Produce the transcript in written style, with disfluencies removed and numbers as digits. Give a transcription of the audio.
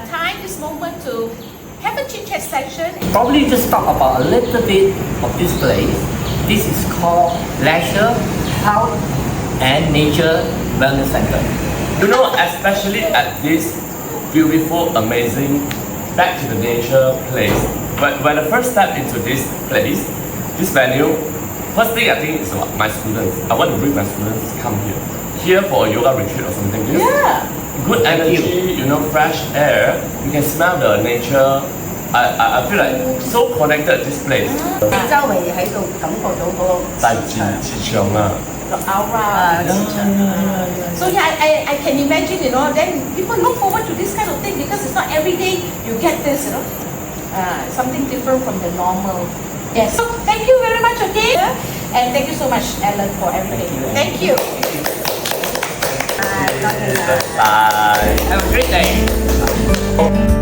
time, this moment to have a chit-chat session. Probably just talk about a little bit of this place. This is called Leisure, Health and Nature Wellness Center. You know, especially at this beautiful, amazing, back to the nature place. But when I first step into this place, this venue, first thing I think is about my students. I want to bring my students to come here for a yoga retreat or something. Yeah. Good energy, you know, fresh air. You can smell the nature. I feel like so connected to this place. 你周圍喺度感覺到嗰個磁場啊。 The aura. So yeah, I can imagine, you know, then people look forward to this kind of thing because it's not every day you get this, you know. Something different from the normal. Yes. So thank you very much again. And thank you so much, Ellen, for everything. Thank you. Bye. Have a great day.